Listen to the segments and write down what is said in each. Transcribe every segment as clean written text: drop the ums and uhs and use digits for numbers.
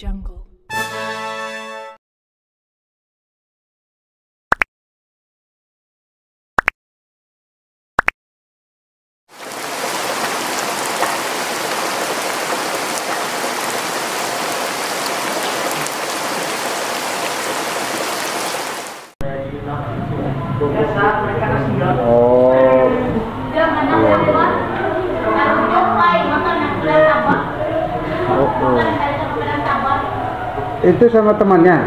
Jungle. Oh, itu sama temannya.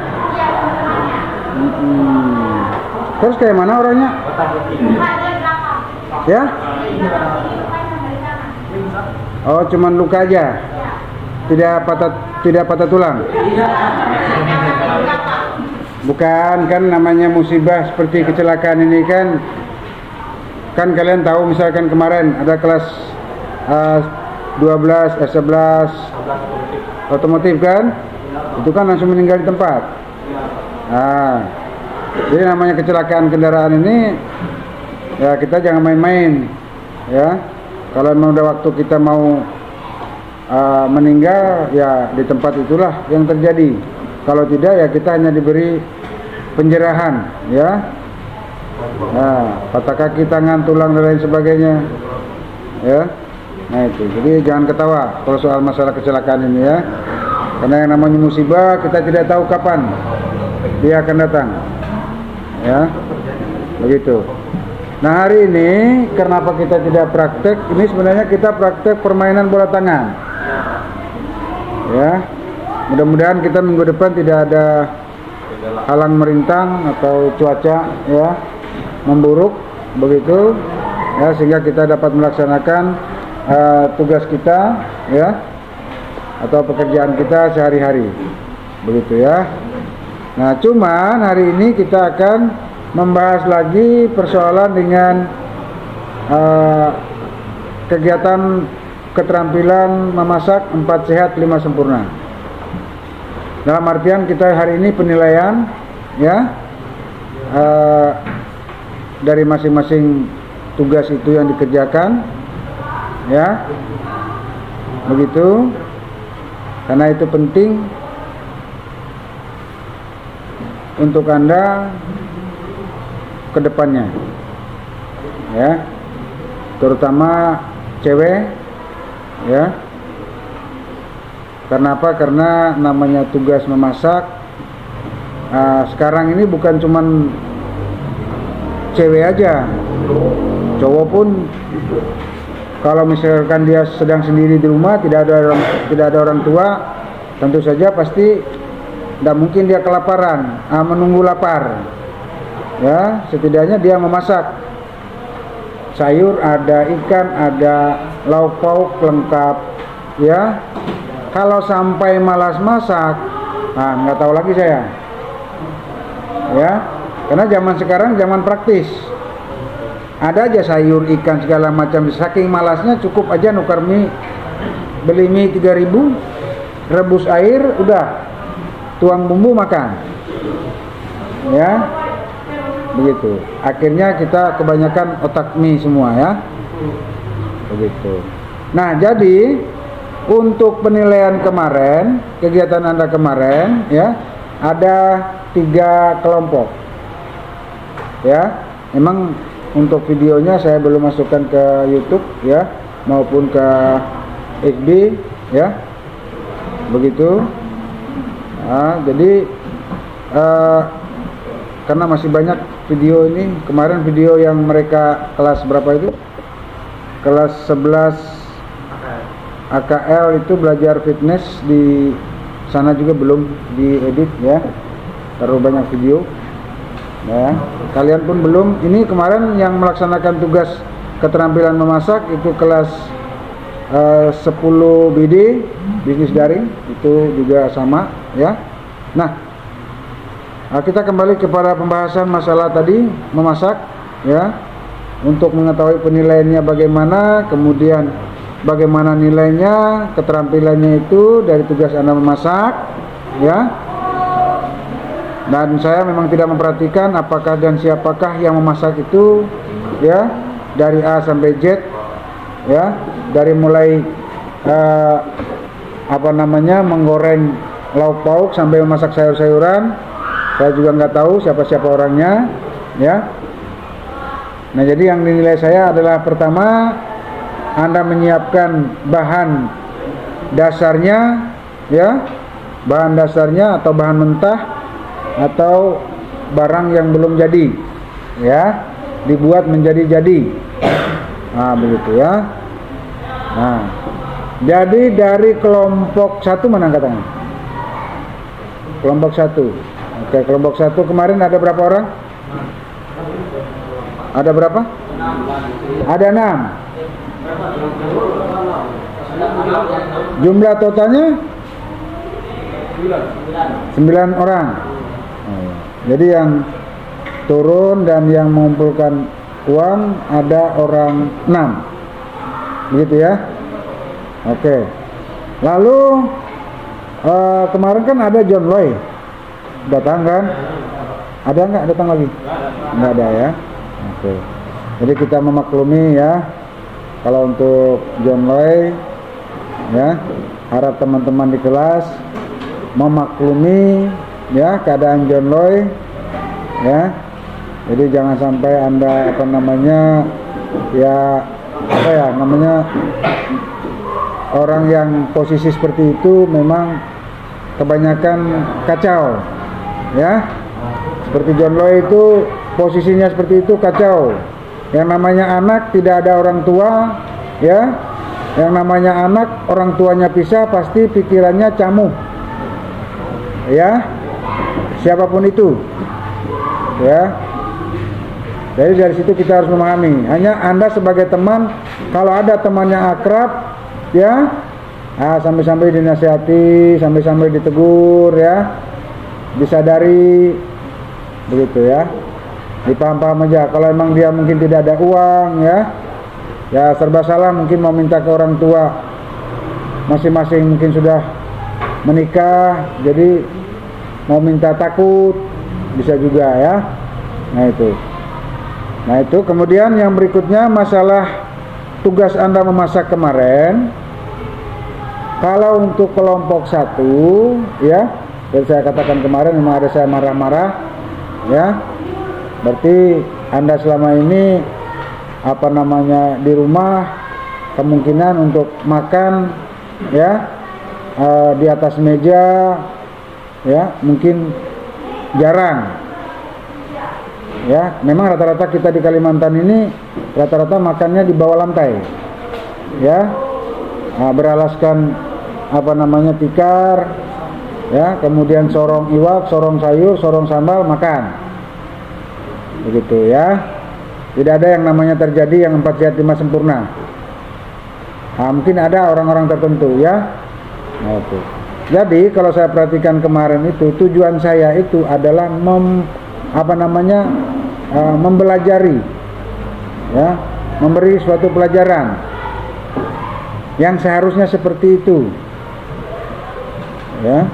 Terus kayak mana orangnya? Ya? Oh, cuman luka aja. Tidak patah tulang. Bukan, kan namanya musibah seperti kecelakaan ini kan kalian tahu misalkan kemarin ada kelas 11 otomotif kan, itu kan langsung meninggal di tempat. Jadi namanya kecelakaan kendaraan ini ya kita jangan main-main ya. Kalau memang udah waktu kita mau meninggal ya di tempat itulah yang terjadi. Kalau tidak ya kita hanya diberi penjerahan ya. Patah kaki, tangan, tulang dan lain sebagainya ya. Nah itu, jadi jangan ketawa kalau soal masalah kecelakaan ini ya. Karena yang namanya musibah kita tidak tahu kapan dia akan datang ya. Begitu. Nah hari ini kenapa kita tidak praktek? Ini sebenarnya kita praktek permainan bola tangan ya. Mudah-mudahan kita minggu depan tidak ada halang merintang atau cuaca ya memburuk begitu ya, sehingga kita dapat melaksanakan tugas kita ya atau pekerjaan kita sehari-hari begitu ya. Nah cuman hari ini kita akan membahas lagi persoalan dengan kegiatan keterampilan memasak 4 sehat 5 sempurna. Dalam artian kita hari ini penilaian ya dari masing-masing tugas itu yang dikerjakan ya, begitu. Karena itu penting untuk Anda ke depannya ya, terutama cewek ya. Karena apa? Karena namanya tugas memasak sekarang ini bukan cuman cewek aja, cowok pun kalau misalkan dia sedang sendiri di rumah, tidak ada orang tua, tentu saja pasti tidak mungkin dia kelaparan, menunggu lapar ya. Setidaknya dia memasak sayur, ada ikan, ada lauk pauk lengkap ya. Kalau sampai malas masak, nggak tahu lagi saya ya. Karena zaman sekarang zaman praktis, ada aja sayur, ikan, segala macam. Saking malasnya cukup aja nukar mie, beli mie 3.000, rebus air, udah tuang bumbu makan ya, begitu. Akhirnya kita kebanyakan otak mie semua ya, begitu. Nah jadi untuk penilaian kemarin, kegiatan Anda kemarin ya, ada 3 kelompok ya. Memang untuk videonya saya belum masukkan ke YouTube ya, maupun ke FB ya, begitu. Jadi karena masih banyak video ini, kemarin video yang mereka kelas berapa itu, kelas 11 AKL itu belajar fitness, di sana juga belum diedit ya, terlalu banyak video ya. Kalian pun belum. Ini kemarin yang melaksanakan tugas keterampilan memasak itu kelas 10 BD bisnis daring, itu juga sama ya. Nah kita kembali kepada pembahasan masalah tadi memasak ya, untuk mengetahui penilaiannya bagaimana, kemudian bagaimana nilainya, keterampilannya itu dari tugas Anda memasak ya. Dan saya memang tidak memperhatikan apakah dan siapakah yang memasak itu ya, dari A sampai Z ya, dari mulai menggoreng lauk pauk sampai memasak sayur-sayuran. Saya juga nggak tahu siapa-siapa orangnya, ya. Nah, jadi yang dinilai saya adalah pertama, Anda menyiapkan bahan dasarnya, ya, bahan dasarnya atau bahan mentah atau barang yang belum jadi, ya, dibuat menjadi jadi. Nah, begitu ya. Nah, jadi dari kelompok 1 mana angkatannya? Kelompok 1. Oke, kelompok 1 kemarin ada berapa orang? Ada berapa? Ada 6. Jumlah totalnya 9 orang. Jadi yang turun dan yang mengumpulkan uang ada orang 6. Begitu ya. Oke. Lalu kemarin kan ada John Loy datang kan? Ada nggak datang lagi? Nggak ada ya. Oke. Jadi kita memaklumi ya. Kalau untuk John Loy, ya, harap teman-teman di kelas memaklumi ya keadaan John Loy, ya. Jadi jangan sampai Anda orang yang posisi seperti itu memang kebanyakan kacau, ya. Seperti John Loy itu posisinya seperti itu, kacau. Yang namanya anak tidak ada orang tua, ya. Yang namanya anak orang tuanya pisah pasti pikirannya camuh, ya. Siapapun itu, ya. Jadi dari situ kita harus memahami. Hanya Anda sebagai teman, kalau ada teman yang akrab, ya, sampai-sampai dinasihati, sampai-sampai ditegur, ya, disadari, begitu ya. Dipaham-paham aja. Kalau emang dia mungkin tidak ada uang, ya serba salah, mungkin mau minta ke orang tua, masing-masing mungkin sudah menikah, jadi mau minta takut, bisa juga ya. Nah itu kemudian yang berikutnya masalah tugas Anda memasak kemarin. Kalau untuk kelompok 1, ya, yang saya katakan kemarin memang ada saya marah-marah, ya. Berarti Anda selama ini di rumah kemungkinan untuk makan, ya, di atas meja, ya, mungkin jarang. Ya, memang rata-rata kita di Kalimantan ini rata-rata makannya di bawah lantai, ya, beralaskan tikar, ya, kemudian sorong iwak, sorong sayur, sorong sambal, makan, begitu ya. Tidak ada yang namanya terjadi yang 4 sehat 5 sempurna. Mungkin ada orang-orang tertentu, ya. Nah, itu. Jadi kalau saya perhatikan kemarin itu, tujuan saya itu adalah mempelajari, ya, memberi suatu pelajaran yang seharusnya seperti itu, ya,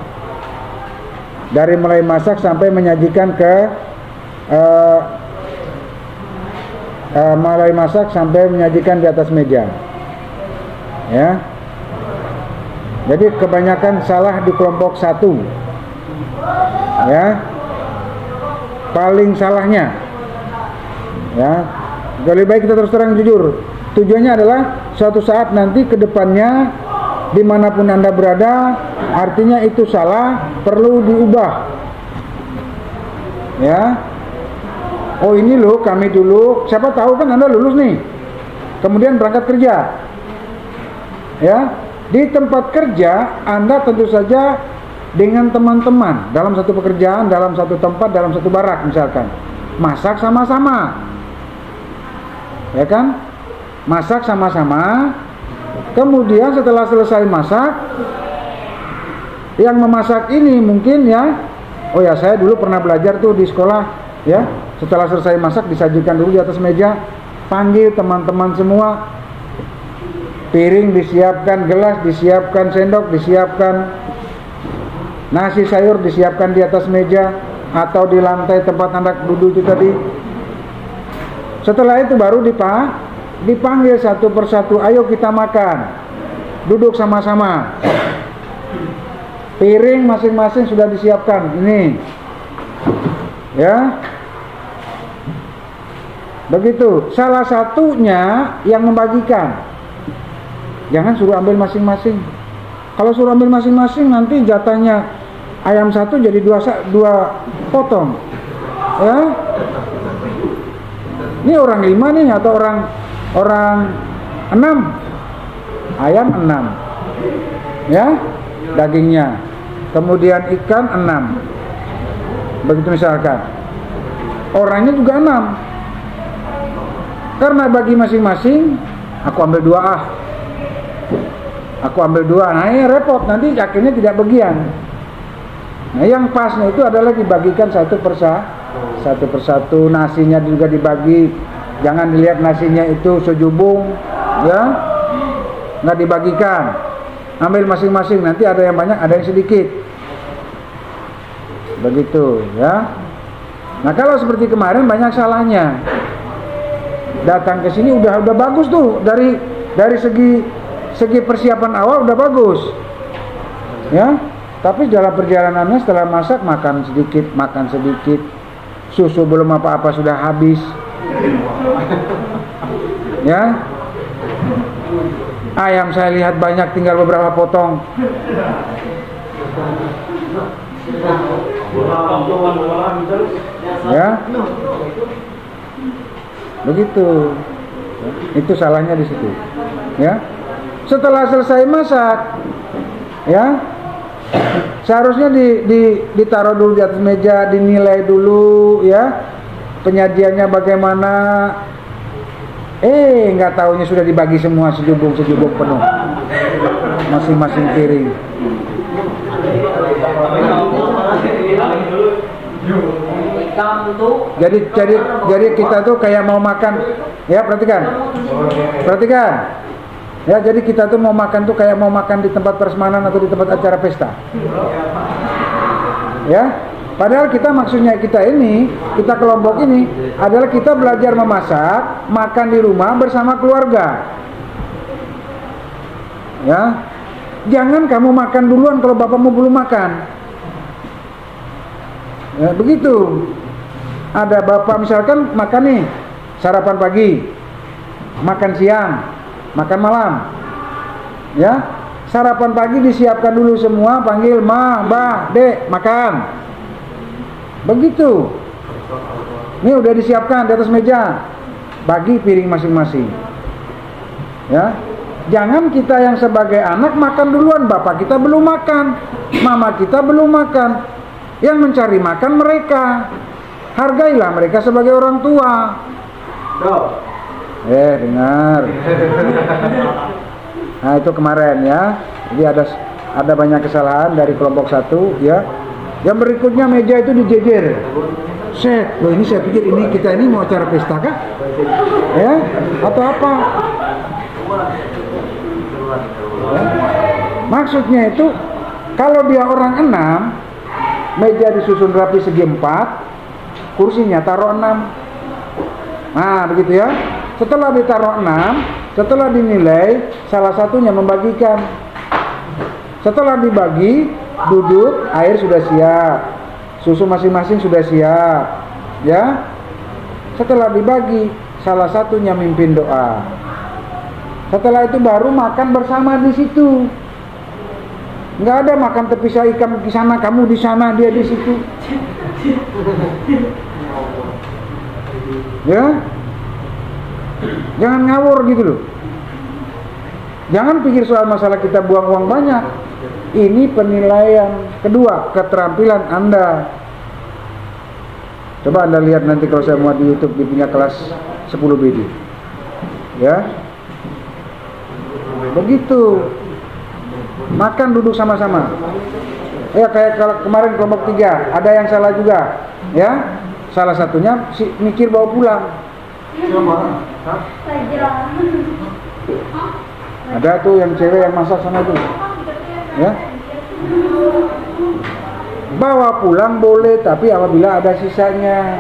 dari mulai masak sampai menyajikan di atas meja, ya. Jadi kebanyakan salah di kelompok 1, ya, paling salahnya, ya. Lebih baik kita terus terang jujur. Tujuannya adalah suatu saat nanti ke depannya dimanapun Anda berada, artinya itu salah, perlu diubah, ya. Oh ini loh, kami dulu, siapa tahu kan Anda lulus nih, kemudian berangkat kerja, ya. Di tempat kerja Anda tentu saja dengan teman-teman dalam satu pekerjaan, dalam satu tempat, dalam satu barak misalkan, masak sama-sama, ya kan, masak sama-sama. Kemudian setelah selesai masak, yang memasak ini mungkin, ya, oh ya, saya dulu pernah belajar tuh di sekolah, ya, setelah selesai masak disajikan dulu di atas meja, panggil teman-teman semua, piring disiapkan, gelas disiapkan, sendok disiapkan, nasi sayur disiapkan di atas meja atau di lantai tempat Anda duduk itu tadi. Setelah itu baru dipanggil satu persatu, ayo kita makan, duduk sama-sama. piring masing-masing sudah disiapkan. Ini, ya. Begitu. Salah satunya yang membagikan. Jangan suruh ambil masing-masing. Kalau suruh ambil masing-masing, nanti jatahnya ayam satu jadi dua potong. Ya. Ini orang 5 nih atau orang 6. Ayam 6. Ya, dagingnya. Kemudian ikan 6. Begitu misalkan. Orangnya juga 6. Karena bagi masing-masing, aku ambil 2 ah. Aku ambil 2. Nah, ini repot, nanti akhirnya tidak bagian. Nah, yang pasnya itu adalah dibagikan satu persatu, nasinya juga dibagi. Jangan dilihat nasinya itu sejubung, ya. Nggak dibagikan. Ambil masing-masing, nanti ada yang banyak, ada yang sedikit. Begitu, ya. Nah, kalau seperti kemarin banyak salahnya. Datang ke sini udah bagus tuh, dari segi persiapan awal udah bagus, ya. Tapi dalam perjalanannya setelah masak makan sedikit, susu belum apa-apa sudah habis, ya. Ayam saya lihat banyak, tinggal beberapa potong, ya. Begitu. Itu salahnya di situ, ya. Setelah selesai masak, ya, seharusnya ditaruh dulu di atas meja, dinilai dulu, ya, penyajiannya bagaimana. Nggak taunya sudah dibagi semua sejubung penuh, masing-masing piring. Jadi kita tuh kayak mau makan, ya, perhatikan. Ya, jadi kita tuh mau makan tuh kayak mau makan di tempat prasmanan atau di tempat acara pesta. Ya, padahal maksudnya kita kelompok ini adalah kita belajar memasak, makan di rumah bersama keluarga. Ya, jangan kamu makan duluan kalau bapakmu belum makan. Ya, begitu. Ada bapak misalkan makan nih, sarapan pagi, makan siang, makan malam, ya. Sarapan pagi disiapkan dulu semua, panggil ma, ba, dek, makan. Begitu. Ini udah disiapkan di atas meja, bagi piring masing-masing, ya. Jangan kita yang sebagai anak makan duluan, bapak kita belum makan, mama kita belum makan. Yang mencari makan mereka. Hargailah mereka sebagai orang tua. Dengar. Nah, itu kemarin, ya. Jadi ada banyak kesalahan dari kelompok 1, ya. Yang berikutnya meja itu dijejer. Loh, ini saya pikir kita ini mau acara pesta kah? Ya, atau apa? Ya. Maksudnya itu kalau dia orang 6, meja disusun rapi segi 4, kursinya taruh 6. Nah, begitu ya. Setelah ditaruh 6, setelah dinilai, salah satunya membagikan. Setelah dibagi, duduk, air sudah siap, susu masing-masing sudah siap, ya. Setelah dibagi, salah satunya mimpin doa. Setelah itu baru makan bersama di situ. Nggak ada makan terpisah, ikan di sana, kamu di sana, dia di situ. Ya, jangan ngawur gitu loh. Jangan pikir soal masalah kita buang uang banyak. Ini penilaian. Kedua, keterampilan Anda. Coba Anda lihat nanti kalau saya muat di YouTube, di punya kelas 10 BD. Ya, begitu. Makan duduk sama-sama. Ya, kayak kalau kemarin kelompok 3, ada yang salah juga, ya. Salah satunya mikir bawa pulang. Ada tuh yang cewek yang masak sana tuh, ya. Bawa pulang boleh, tapi apabila ada sisanya.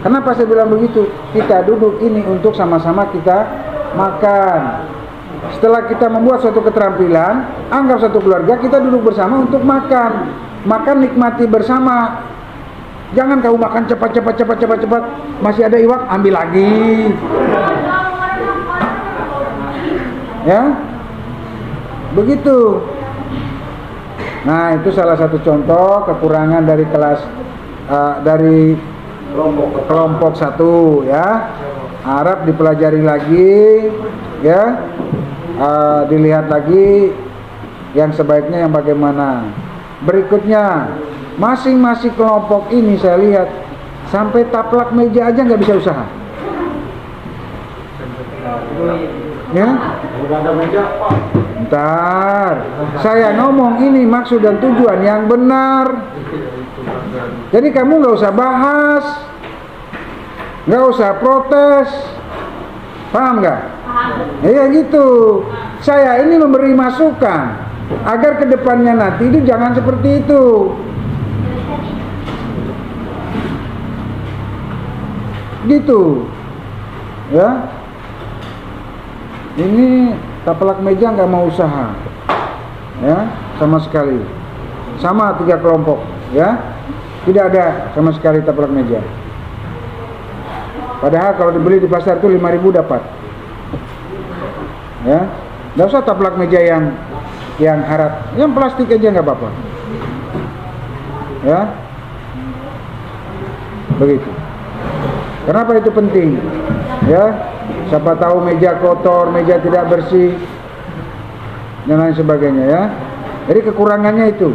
Kenapa saya bilang begitu? Kita duduk ini untuk sama-sama kita makan. setelah kita membuat suatu keterampilan, anggap satu keluarga kita duduk bersama untuk makan. Makan nikmati bersama. Jangan kau makan cepat, masih ada iwak, ambil lagi. Ya, begitu. Nah, itu salah satu contoh kekurangan dari kelas dari kelompok 1 ya. Harap dipelajari lagi ya. Dilihat lagi yang sebaiknya yang bagaimana. Berikutnya, masing-masing kelompok ini saya lihat sampai taplak meja aja nggak bisa usaha. Ya? Bentar, saya ngomong ini maksud dan tujuan yang benar. Jadi kamu nggak usah bahas, nggak usah protes, paham nggak? Iya gitu. Saya ini memberi masukan agar kedepannya nanti itu jangan seperti itu. Gitu, ya. Ini taplak meja nggak mau usaha, ya, sama sekali. Sama 3 kelompok, ya, tidak ada sama sekali taplak meja. Padahal kalau dibeli di pasar itu 5.000 dapat, ya. Nggak usah taplak meja yang harap, yang plastik aja nggak apa-apa, ya. Begitu. Kenapa itu penting? Ya. Siapa tahu meja kotor, meja tidak bersih, dan lain sebagainya ya. Jadi kekurangannya itu.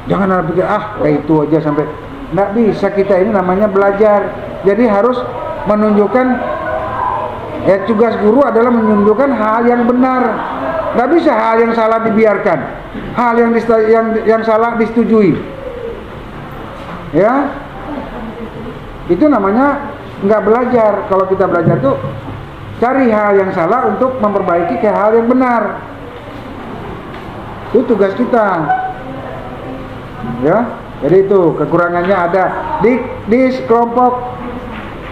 Jangan pikir kayak itu aja sampai. Nggak bisa, kita ini namanya belajar. Jadi harus menunjukkan tugas guru adalah menunjukkan hal yang benar. Nggak bisa hal yang salah dibiarkan, hal yang salah disetujui. Ya, itu namanya nggak belajar. Kalau kita belajar tuh cari hal yang salah untuk memperbaiki ke hal yang benar. Itu tugas kita. Ya, jadi itu kekurangannya ada di kelompok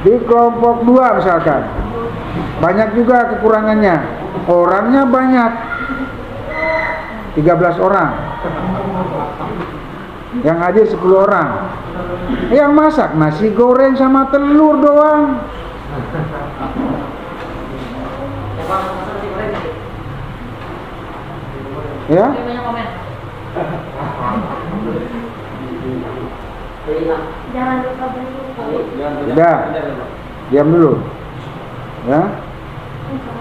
2 misalkan. Banyak juga kekurangannya. Orangnya banyak. 13 orang. Yang hadir 10 orang. Yang masak nasi goreng sama telur doang. Ya? Udah. Diam dulu. Ya.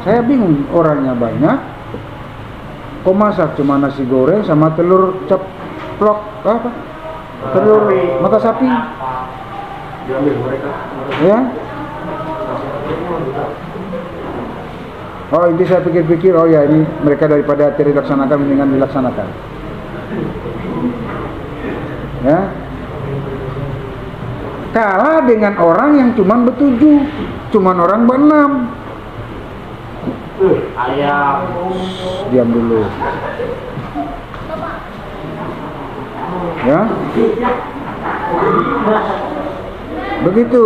Saya bingung, orangnya banyak. Kok masak cuma nasi goreng sama telur ceplok apa? Telur mata sapi. Ya. Oh, ini saya pikir-pikir, oh ya ini mereka daripada tidak dilaksanakan mendingan dilaksanakan. Ya. Kalah dengan orang yang cuman ber-7, cuman orang ber-6. Ayam. Diam dulu. Ya. Begitu.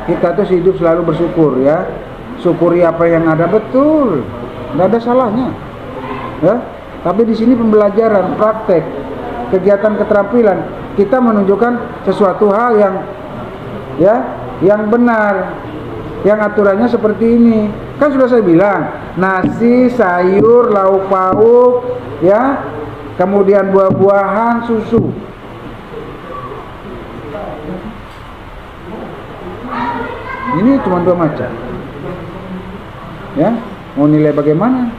Kita tuh hidup selalu bersyukur ya. Syukuri apa yang ada, betul. Nggak ada salahnya. Ya. Tapi di sini pembelajaran, praktek, kegiatan keterampilan, kita menunjukkan sesuatu hal yang benar. Yang aturannya seperti ini. Kan sudah saya bilang, nasi, sayur, lauk pauk, ya, kemudian buah-buahan, susu. Ini cuma 2 macam. Ya, mau nilai bagaimana?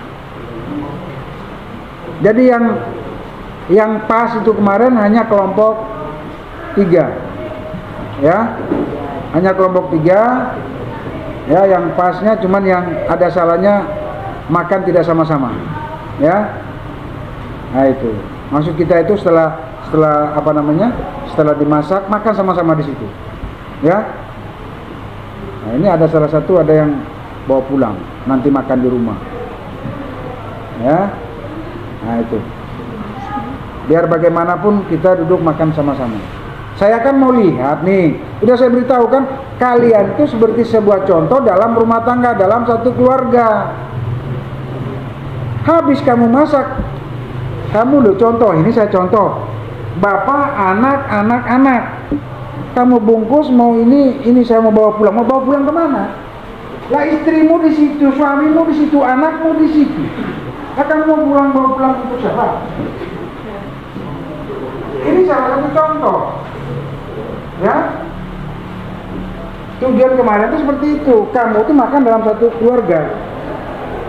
Jadi yang pas itu kemarin hanya kelompok 3. Ya. Hanya kelompok 3. Ya, yang pasnya cuman yang ada salahnya makan tidak sama-sama. Ya. Nah, itu. Maksud kita itu setelah setelah dimasak makan sama-sama di situ. Ya. Nah, ini ada salah satu ada yang bawa pulang, nanti makan di rumah. Ya. Nah, itu. Biar bagaimanapun kita duduk makan sama-sama. Saya kan mau lihat nih, udah saya beritahu kan, kalian itu seperti sebuah contoh dalam rumah tangga, dalam satu keluarga. Habis kamu masak, kamu loh contoh, ini saya contoh, bapak, anak, kamu bungkus mau ini saya mau bawa pulang kemana? Lah istrimu di situ, suamimu di situ, anakmu di situ. Lah kamu mau bawa pulang untuk siapa? Ini salah satu contoh, ya. Tujuan kemarin itu seperti itu, kamu tuh makan dalam satu keluarga.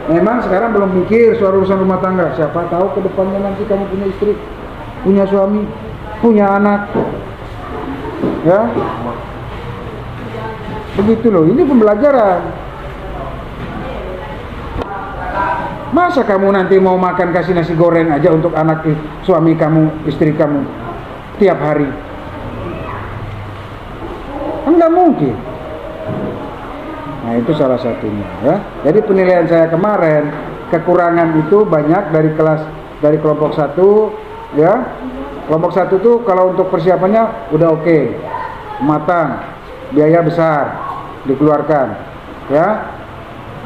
Memang sekarang belum mikir soal urusan rumah tangga. Siapa tahu ke depannya nanti kamu punya istri, punya suami, punya anak. Ya. Begitu loh, ini pembelajaran. Masa kamu nanti mau makan kasih nasi goreng aja untuk anak suami kamu, istri kamu tiap hari? Enggak mungkin. Nah, itu salah satunya, ya. Jadi penilaian saya kemarin, kekurangan itu banyak dari kelompok 1, ya. Kelompok 1 tuh kalau untuk persiapannya udah oke, matang, biaya besar dikeluarkan, ya.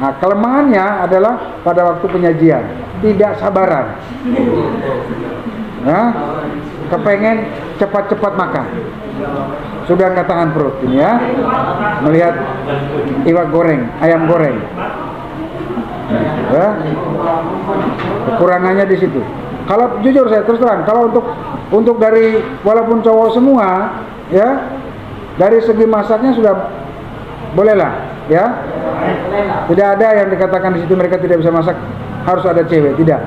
Nah, kelemahannya adalah pada waktu penyajian, tidak sabaran, ya. Kepengen cepat-cepat makan. Sudah nggak tahan perut ini, ya, melihat iwak goreng, ayam goreng, ya. Kekurangannya di situ. Kalau jujur saya terus terang, kalau untuk dari walaupun cowok semua, ya, dari segi masaknya sudah bolehlah, ya. Tidak ada yang dikatakan di situ mereka tidak bisa masak, harus ada cewek, tidak,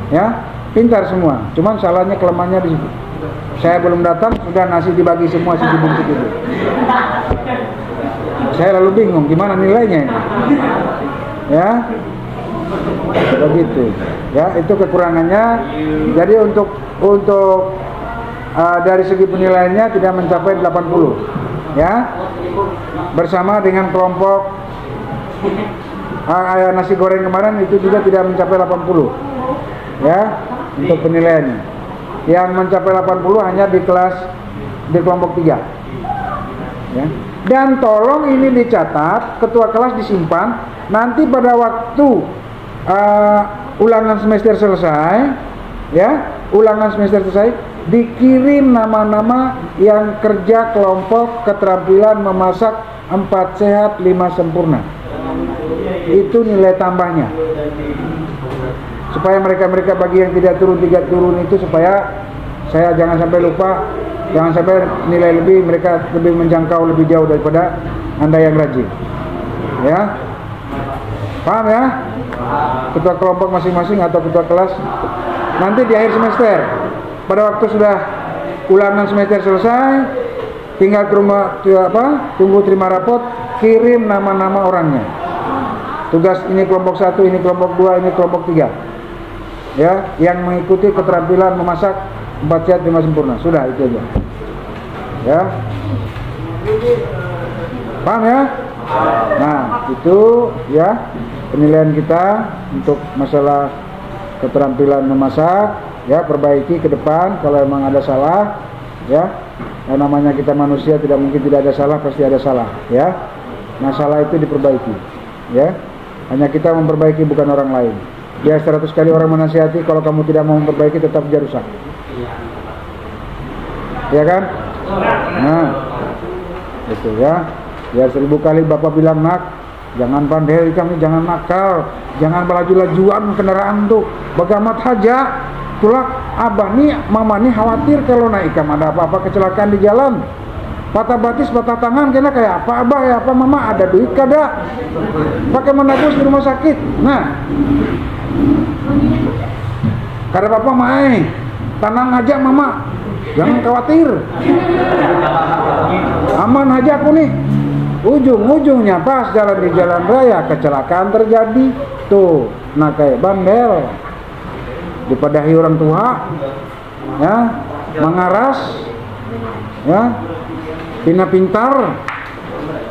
ya. Pintar semua, cuman salahnya kelemahannya di situ. Saya belum datang, sudah nasi dibagi semua, dibungkus itu. Saya lalu bingung, gimana nilainya ini? Ya, begitu. Ya, itu kekurangannya. Jadi untuk dari segi penilaiannya tidak mencapai 80. Ya, bersama dengan kelompok nasi goreng kemarin itu juga tidak mencapai 80. Ya, untuk penilaiannya. Yang mencapai 80 hanya di kelompok 3, ya. Dan tolong ini dicatat, ketua kelas disimpan, nanti pada waktu ulangan semester selesai, ya, ulangan semester selesai, dikirim nama-nama yang kerja kelompok keterampilan memasak 4 sehat 5 sempurna. Itu nilai tambahnya, supaya mereka bagi yang tidak turun 3 turun itu, supaya saya jangan sampai lupa, jangan sampai nilai lebih, mereka lebih menjangkau lebih jauh daripada Anda yang rajin, ya. Paham, ya? Ketua kelompok masing-masing atau ketua kelas nanti di akhir semester, pada waktu sudah ulangan semester selesai, tinggal tunggu terima rapot, kirim nama-nama orangnya. Tugas ini kelompok 1, ini kelompok 2, ini kelompok 3. Ya, yang mengikuti keterampilan memasak 4 sehat 5 sempurna. Sudah, itu aja. Ya. Paham, ya? Nah, itu ya penilaian kita untuk masalah keterampilan memasak, ya. Perbaiki ke depan kalau memang ada salah, ya. Yang namanya kita manusia tidak mungkin tidak ada salah, pasti ada salah, ya. Nah, salah itu diperbaiki, ya. Hanya kita memperbaiki, bukan orang lain. Ya, 100 kali orang menasihati, kalau kamu tidak mau memperbaiki tetap saja rusak. Ya kan? Nah, itu ya. Ya, 1000 kali Bapak bilang, nak, jangan pandai kami, jangan nakal, jangan belaju-lajuan kendaraan tuh, bagamat haja. Tulak abah nih, mama nih khawatir kalau naik ada apa-apa kecelakaan di jalan. Patah batis, patah tangan, kena kayak apa abah, ya apa mama, ada duit kada? Pakai menabus di rumah sakit. Nah, kada apa-apa main, tenang aja mama, jangan khawatir, aman aja aku nih. Ujung-ujungnya pas jalan di jalan raya kecelakaan terjadi tuh, nah kayak bandel, dipadahi orang tua, ya, mengaras, ya, Tina pintar,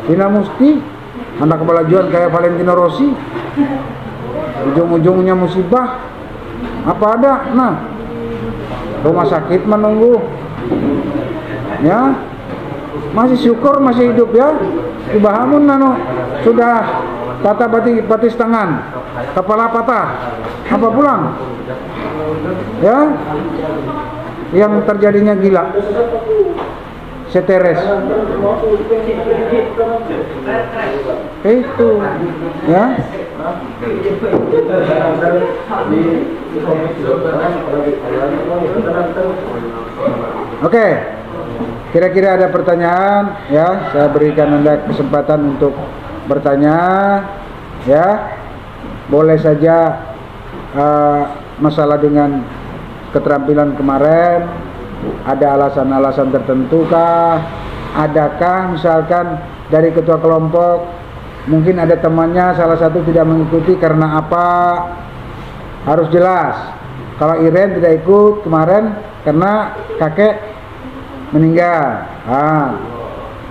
Tina musti, anak kebalajuan kayak Valentino Rossi, ujung-ujungnya musibah, apa ada, nah, rumah sakit menunggu, ya, masih syukur masih hidup ya. Ibahamun nano sudah patah batis tangan, kepala patah, apa pulang? Ya, yang terjadinya gila, stres, itu, ya. Oke, kira-kira ada pertanyaan, ya? Saya berikan Anda kesempatan untuk bertanya, ya. Boleh saja masalah dengan keterampilan kemarin, ada alasan-alasan tertentu kah? Adakah misalkan dari ketua kelompok mungkin ada temannya salah satu tidak mengikuti karena apa? Harus jelas. Kalau Iren tidak ikut kemarin karena kakek meninggal.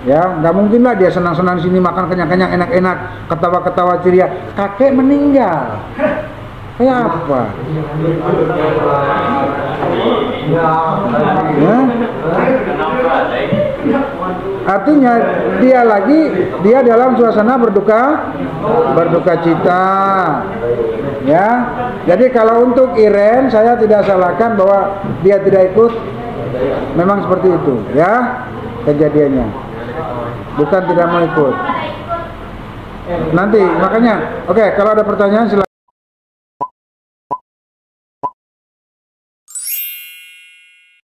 Ya, nggak mungkin lah dia senang-senang sini makan kenyang-kenyang enak-enak, ketawa-ketawa ceria. Kakek meninggal. Kayak apa? Ya? Artinya dia dalam suasana berduka cita, ya. Jadi kalau untuk Iren saya tidak salahkan bahwa dia tidak ikut, memang seperti itu, ya kejadiannya. Bukan tidak mau ikut. Nanti makanya, oke, kalau ada pertanyaan silakan.